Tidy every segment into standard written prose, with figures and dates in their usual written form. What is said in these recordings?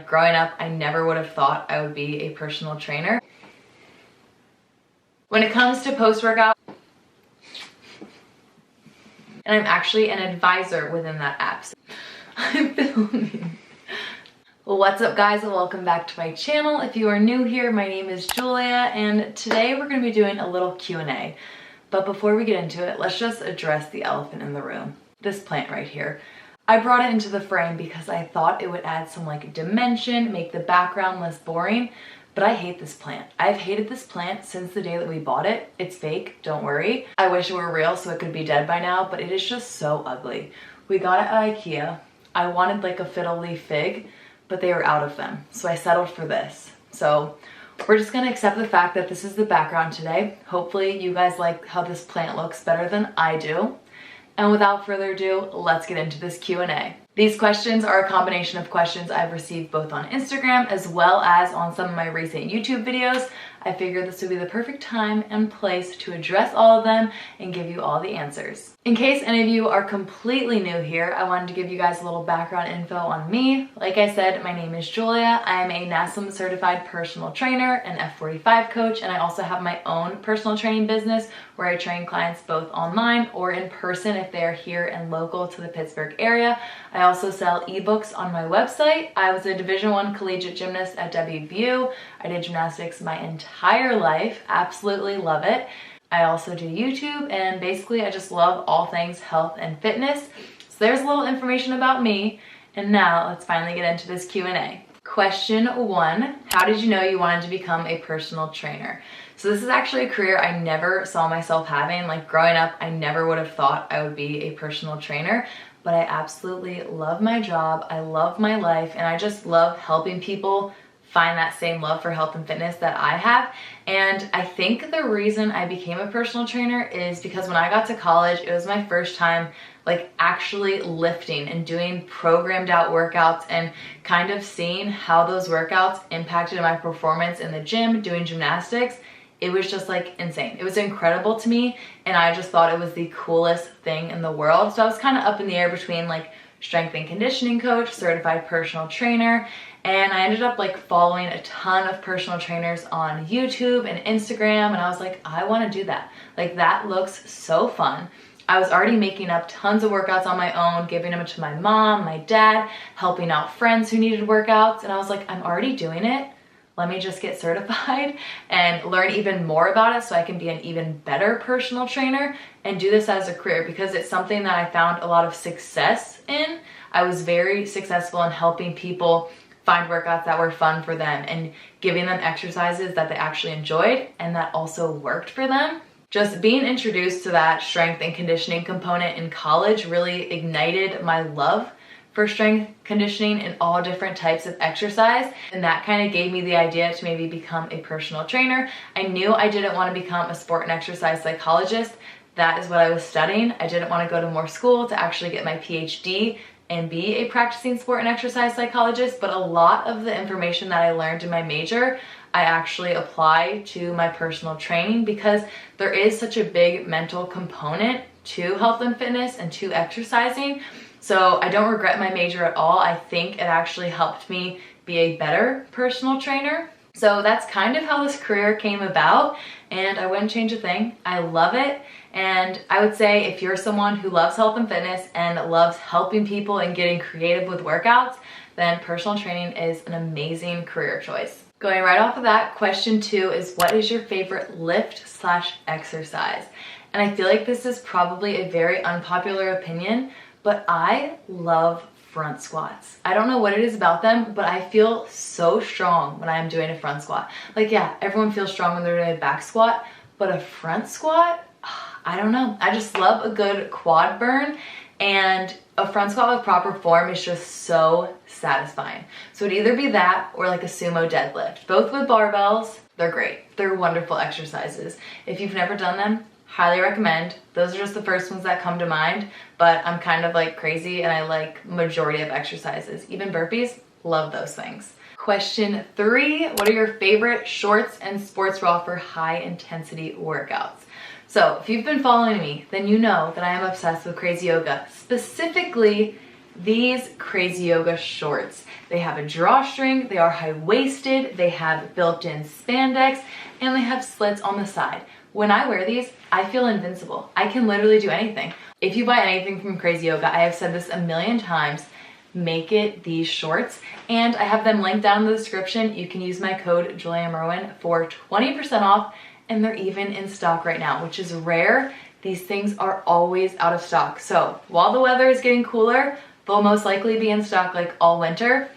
Like growing up, I never would have thought I would be a personal trainer. When it comes to post-workout, and I'm actually an advisor within that app. So I'm filming. Well, what's up guys, and welcome back to my channel. If you are new here, my name is Julia, and today we're gonna be doing a little Q&A. But before we get into it, let's just address the elephant in the room. This plant right here. I brought it into the frame because I thought it would add some like dimension, make the background less boring, but I hate this plant. I've hated this plant since the day that we bought it. It's fake, don't worry. I wish it were real so it could be dead by now, but it is just so ugly. We got it at IKEA. I wanted like a fiddle leaf fig, but they were out of them, so I settled for this. So we're just gonna accept the fact that this is the background today. Hopefully you guys like how this plant looks better than I do. And without further ado, let's get into this Q&A. These questions are a combination of questions I've received both on Instagram as well as on some of my recent YouTube videos. I figured this would be the perfect time and place to address all of them and give you all the answers. In case any of you are completely new here, I wanted to give you guys a little background info on me. Like I said, my name is Julia. I am a NASM certified personal trainer, an F45 coach, and I also have my own personal training business where I train clients both online or in person if they are here and local to the Pittsburgh area. I also sell ebooks on my website. I was a Division I collegiate gymnast at WVU. I did gymnastics my entire life, absolutely love it. I also do YouTube, and basically I just love all things health and fitness. So there's a little information about me, and now let's finally get into this Q&A. Question 1, how did you know you wanted to become a personal trainer? So this is actually a career I never saw myself having. Like growing up, I never would have thought I would be a personal trainer, but I absolutely love my job. I love my life, and I just love helping people find that same love for health and fitness that I have. And I think the reason I became a personal trainer is because when I got to college, it was my first time like actually lifting and doing programmed out workouts and kind of seeing how those workouts impacted my performance in the gym, doing gymnastics. It was just like insane. It was incredible to me, and I just thought it was the coolest thing in the world. So I was kind of up in the air between like strength and conditioning coach, certified personal trainer, and I ended up like following a ton of personal trainers on YouTube and Instagram, and I was like, I want to do that. Like that looks so fun. I was already making up tons of workouts on my own, giving them to my mom, my dad, helping out friends who needed workouts, and I was like, I'm already doing it. Let me just get certified and learn even more about it so I can be an even better personal trainer and do this as a career, because it's something that I found a lot of success in. I was very successful in helping people find workouts that were fun for them and giving them exercises that they actually enjoyed and that also worked for them. Just being introduced to that strength and conditioning component in college really ignited my love for strength conditioning and all different types of exercise, and that kind of gave me the idea to maybe become a personal trainer. I knew I didn't want to become a sport and exercise psychologist. That is what I was studying. I didn't want to go to more school to actually get my PhD and be a practicing sport and exercise psychologist, but a lot of the information that I learned in my major I actually apply to my personal training, because there is such a big mental component to health and fitness and to exercising. So I don't regret my major at all. I think it actually helped me be a better personal trainer. So that's kind of how this career came about, and I wouldn't change a thing. I love it, and I would say if you're someone who loves health and fitness and loves helping people and getting creative with workouts, then personal training is an amazing career choice. Going right off of that, question 2 is, what is your favorite lift/exercise? And I feel like this is probably a very unpopular opinion, but I love front squats. I don't know what it is about them, but I feel so strong when I'm doing a front squat. Like, yeah, everyone feels strong when they're doing a back squat, but a front squat, I don't know. I just love a good quad burn, and a front squat with proper form is just so satisfying. So it'd either be that or like a sumo deadlift. Both with barbells, they're great. They're wonderful exercises. If you've never done them, highly recommend. Those are just the first ones that come to mind, but I'm kind of like crazy and I like majority of exercises. Even burpees, love those things. Question 3, what are your favorite shorts and sports bra for high intensity workouts? So if you've been following me, then you know that I am obsessed with crazy yoga, specifically these Crazy Yoga shorts. They have a drawstring, they are high-waisted, they have built-in spandex, and they have slits on the side. When I wear these, I feel invincible. I can literally do anything. If you buy anything from Crazy Yoga, I have said this a million times, make it these shorts, and I have them linked down in the description. You can use my code JuliaMerwin for 20% off, and they're even in stock right now, which is rare. These things are always out of stock. So while the weather is getting cooler, they'll most likely be in stock like all winter.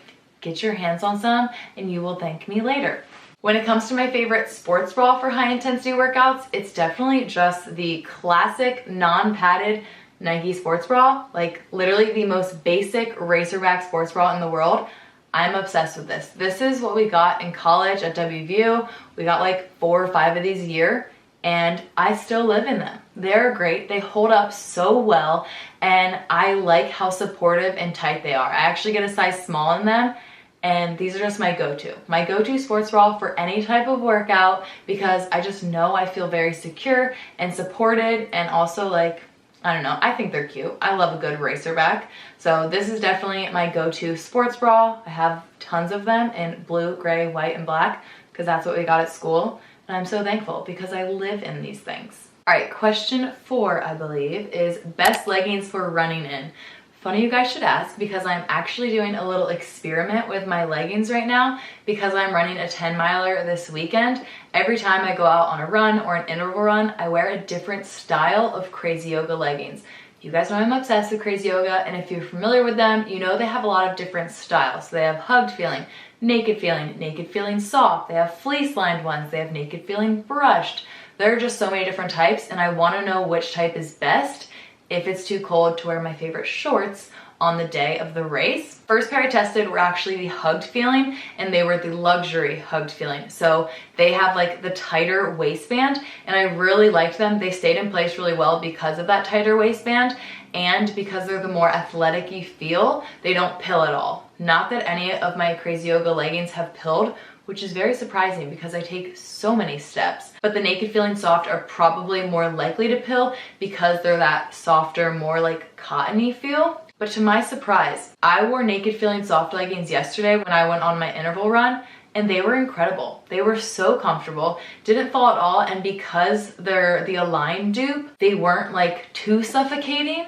Get your hands on some and you will thank me later. When it comes to my favorite sports bra for high intensity workouts, it's definitely just the classic non-padded Nike sports bra, like literally the most basic racerback sports bra in the world. I'm obsessed with this. This is what we got in college at WVU. We got like 4 or 5 of these a year, and I still live in them. They're great. They hold up so well, and I like how supportive and tight they are. I actually get a size small in them, and these are just my go-to. My go-to sports bra for any type of workout, because I just know I feel very secure and supported, and also like, I don't know, I think they're cute. I love a good racerback. So this is definitely my go-to sports bra. I have tons of them in blue, gray, white, and black, because that's what we got at school. And I'm so thankful because I live in these things. All right, question 4, I believe, is best leggings for running in. Funny you guys should ask, because I'm actually doing a little experiment with my leggings right now because I'm running a 10-miler this weekend. Every time I go out on a run or an interval run, I wear a different style of Crazy Yoga leggings. You guys know I'm obsessed with Crazy Yoga, and if you're familiar with them, you know they have a lot of different styles. So they have hugged feeling, naked feeling soft, they have fleece lined ones, they have naked feeling brushed. There are just so many different types, and I want to know which type is best if it's too cold to wear my favorite shorts on the day of the race. First pair I tested were actually the hugged feeling, and they were the luxury hugged feeling. So they have like the tighter waistband, and I really liked them. They stayed in place really well because of that tighter waistband, and because they're the more athletic you feel, they don't pill at all. Not that any of my Crazy Yoga leggings have pilled, which is very surprising because I take so many steps. But the naked feeling soft are probably more likely to pill because they're that softer, more like cottony feel. But to my surprise, I wore naked feeling soft leggings yesterday when I went on my interval run, and they were incredible. They were so comfortable, didn't fall at all, and because they're the Align dupe, they weren't like too suffocating.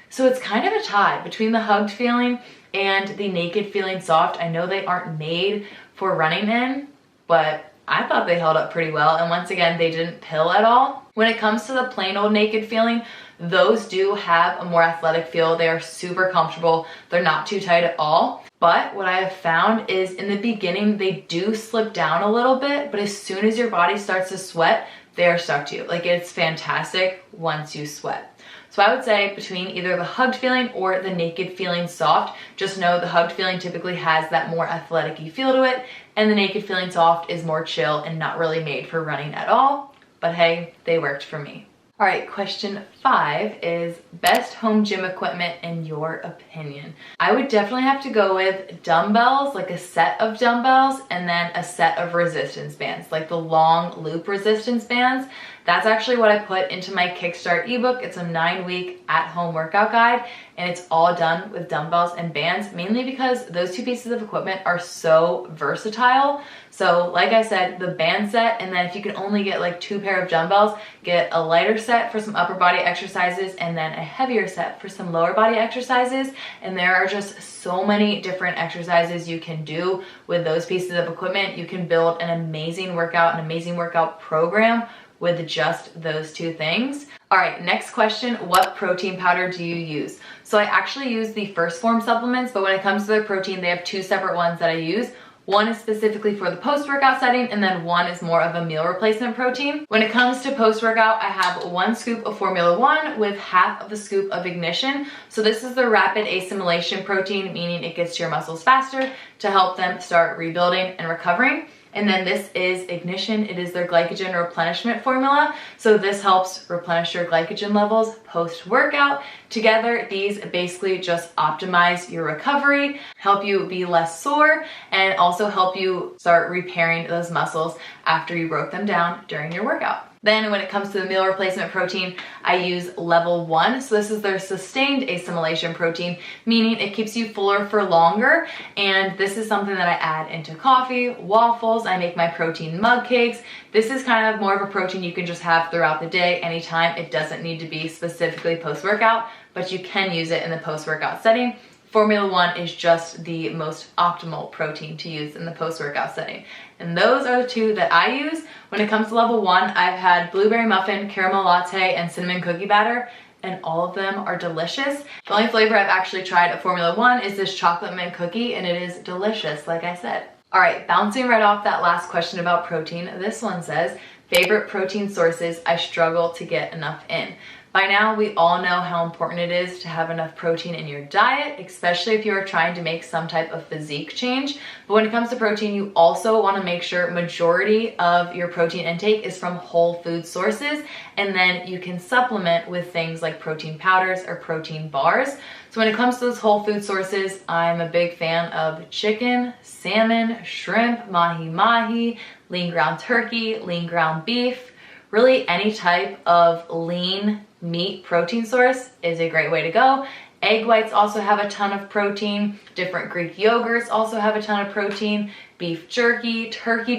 So it's kind of a tie between the hugged feeling and the naked feeling soft. I know they aren't made for running in, but I thought they held up pretty well. And once again, they didn't pill at all. When it comes to the plain old naked feeling, those do have a more athletic feel. They are super comfortable. They're not too tight at all. But what I have found is in the beginning, they do slip down a little bit, but as soon as your body starts to sweat, they are stuck to you. Like, it's fantastic once you sweat. So I would say between either the hugged feeling or the naked feeling soft, just know the hugged feeling typically has that more athletic-y feel to it, and the naked feeling soft is more chill and not really made for running at all. But hey, they worked for me. All right, question 5 is best home gym equipment in your opinion. I would definitely have to go with dumbbells, like a set of dumbbells, and then a set of resistance bands, like the long loop resistance bands. That's actually what I put into my Kickstart ebook. It's a 9-week at-home workout guide, and it's all done with dumbbells and bands, mainly because those 2 pieces of equipment are so versatile. So like I said, the band set, and then if you can only get like 2 pair of dumbbells, get a lighter set for some upper body exercises and then a heavier set for some lower body exercises. And there are just so many different exercises you can do with those pieces of equipment. You can build an amazing workout program with just those 2 things. All right, next question, what protein powder do you use? So I actually use the first Phorm supplements, but when it comes to their protein, they have 2 separate ones that I use. One is specifically for the post-workout setting, and then one is more of a meal replacement protein. When it comes to post-workout, I have 1 scoop of Phorm Level-1 with half of a scoop of Ignition. So this is the rapid assimilation protein, meaning it gets to your muscles faster to help them start rebuilding and recovering. And then this is Ignition. It is their glycogen replenishment formula. So this helps replenish your glycogen levels post-workout. Together, these basically just optimize your recovery, help you be less sore, and also help you start repairing those muscles after you broke them down during your workout. Then when it comes to the meal replacement protein, I use Level 1. So this is their sustained assimilation protein, meaning it keeps you fuller for longer. And this is something that I add into coffee, waffles, I make my protein mug cakes. This is kind of more of a protein you can just have throughout the day, anytime. It doesn't need to be specifically post-workout, but you can use it in the post-workout setting. Phorm Level-1 is just the most optimal protein to use in the post-workout setting. And those are the two that I use. When it comes to Level 1, I've had blueberry muffin, caramel latte, and cinnamon cookie batter, and all of them are delicious. The only flavor I've actually tried of Phorm Level-1 is this chocolate mint cookie, and it is delicious, like I said. All right, bouncing right off that last question about protein, this one says, favorite protein sources I struggle to get enough in. By now, we all know how important it is to have enough protein in your diet, especially if you are trying to make some type of physique change. But when it comes to protein, you also want to make sure majority of your protein intake is from whole food sources, and then you can supplement with things like protein powders or protein bars. So when it comes to those whole food sources, I'm a big fan of chicken, salmon, shrimp, mahi-mahi, lean ground turkey, lean ground beef. Really any type of lean meat protein source is a great way to go. Egg whites also have a ton of protein. Different Greek yogurts also have a ton of protein. Beef jerky, turkey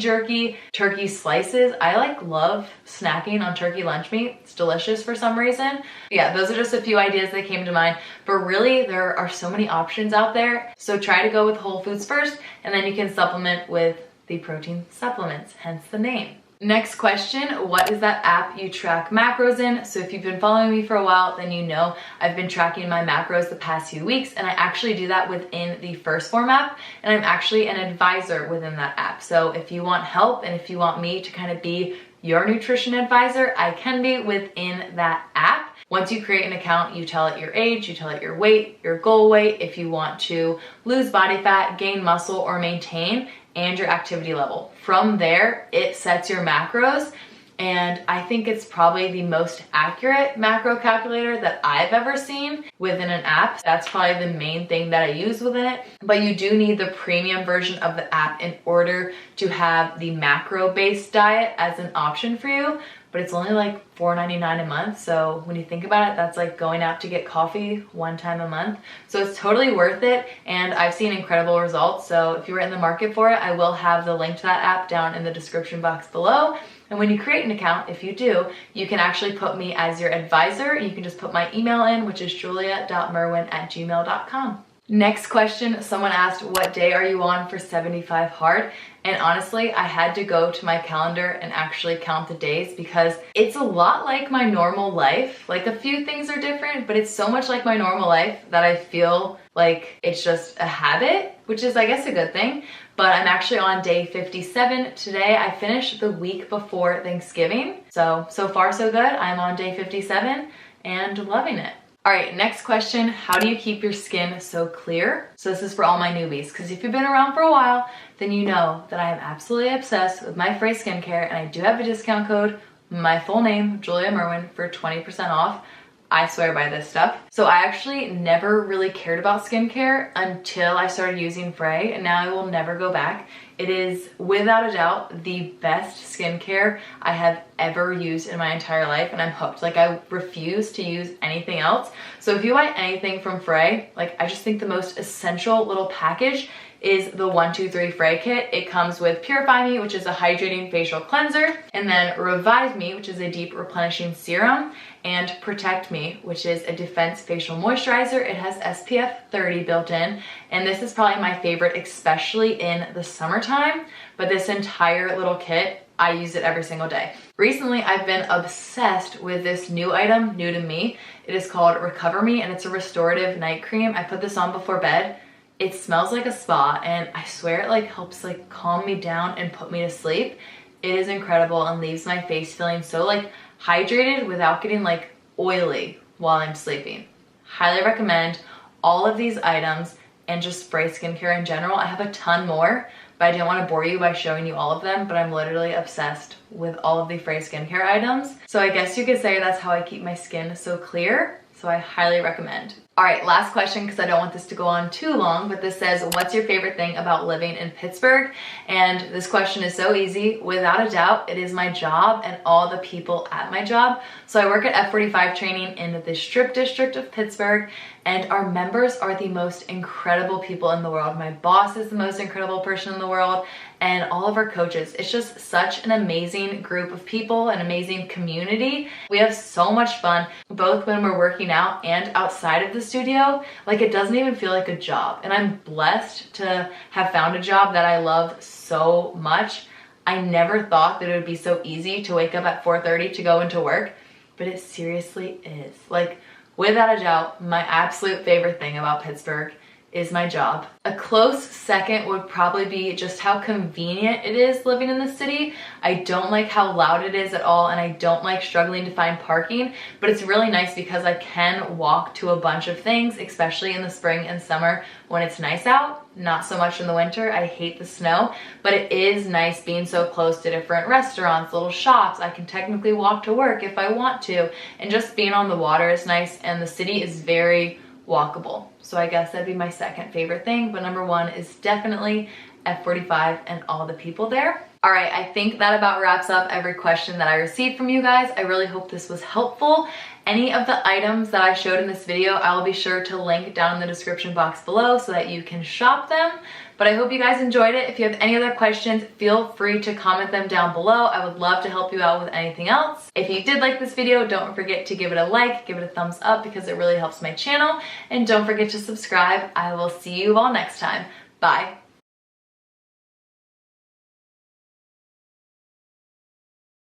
slices. I love snacking on turkey lunch meat. It's delicious for some reason. Yeah, those are just a few ideas that came to mind, but really there are so many options out there. So try to go with whole foods first, and then you can supplement with the protein supplements, hence the name. Next question, what is that app you track macros in? So if you've been following me for a while, then you know I've been tracking my macros the past few weeks, and I actually do that within the Phorm app, and I'm actually an advisor within that app. So if you want help and if you want me to kind of be your nutrition advisor, I can be within that app. Once you create an account, you tell it your age, you tell it your weight, your goal weight, if you want to lose body fat, gain muscle, or maintain, and your activity level. From there, it sets your macros, and I think it's probably the most accurate macro calculator that I've ever seen within an app. That's probably the main thing that I use within it, but you do need the premium version of the app in order to have the macro-based diet as an option for you, but it's only like $4.99 a month. So when you think about it, that's like going out to get coffee one time a month. So it's totally worth it, and I've seen incredible results. So if you were in the market for it, I will have the link to that app down in the description box below. And when you create an account, if you do, you can actually put me as your advisor. You can just put my email in, which is julia.merwin@gmail.com. Next question, someone asked, what day are you on for 75 hard? And honestly, I had to go to my calendar and actually count the days because it's a lot like my normal life. Like a few things are different, but it's so much like my normal life that I feel like it's just a habit, which is, I guess, a good thing. But I'm actually on day 57 today. I finished the week before Thanksgiving. So far so good. I'm on day 57 and loving it. All right, next question, how do you keep your skin so clear? So this is for all my newbies, because if you've been around for a while, then you know that I am absolutely obsessed with my Frey skincare, and I do have a discount code, my full name, Julia Merwin, for 20% off. I swear by this stuff. So I actually never really cared about skincare until I started using Frey, and now I will never go back. It is without a doubt the best skincare I have ever used in my entire life, and I'm hooked. Like, I refuse to use anything else. So if you buy anything from Frey, like, I just think the most essential little package is the 1-2-3 Frey kit. It comes with Purify Me, which is a hydrating facial cleanser, and then Revive Me, which is a deep replenishing serum, and Protect Me, which is a defense facial moisturizer. It has SPF 30 built in, and this is probably my favorite, especially in the summertime. But this entire little kit, I use it every single day. Recently, I've been obsessed with this new item, new to me. It is called Recover Me, and it's a restorative night cream. I put this on before bed. It smells like a spa, and I swear it helps calm me down and put me to sleep. It is incredible and leaves my face feeling so hydrated without getting oily while I'm sleeping. Highly recommend all of these items and just Frey skincare in general. I have a ton more, but I didn't want to bore you by showing you all of them, but I'm literally obsessed with all of the Frey skincare items. So I guess you could say that's how I keep my skin so clear. So I highly recommend. All right, last question, because I don't want this to go on too long, but this says, what's your favorite thing about living in Pittsburgh? And this question is so easy. Without a doubt, it is my job and all the people at my job. So I work at F45 training in the Strip District of Pittsburgh, and our members are the most incredible people in the world. My boss is the most incredible person in the world, and all of our coaches. It's just such an amazing group of people, an amazing community. We have so much fun, both when we're working out and outside of the studio. Like, it doesn't even feel like a job. And I'm blessed to have found a job that I love so much. I never thought that it would be so easy to wake up at 4:30 to go into work, but it seriously is. Like, without a doubt, my absolute favorite thing about Pittsburgh is my job. A close second would probably be just how convenient it is living in the city. I don't like how loud it is at all, and I don't like struggling to find parking, but it's really nice because I can walk to a bunch of things, especially in the spring and summer when it's nice out. Not so much in the winter. I hate the snow, but it is nice being so close to different restaurants, little shops. I can technically walk to work if I want to, and just being on the water is nice, and the city is very walkable. So I guess that'd be my second favorite thing, but number one is definitely F45 and all the people there. All right, I think that about wraps up every question that I received from you guys. I really hope this was helpful. Any of the items that I showed in this video, I will be sure to link down in the description box below so that you can shop them. But I hope you guys enjoyed it. If you have any other questions, feel free to comment them down below. I would love to help you out with anything else. If you did like this video, don't forget to give it a like, give it a thumbs up, because it really helps my channel. And don't forget to subscribe. I will see you all next time. Bye.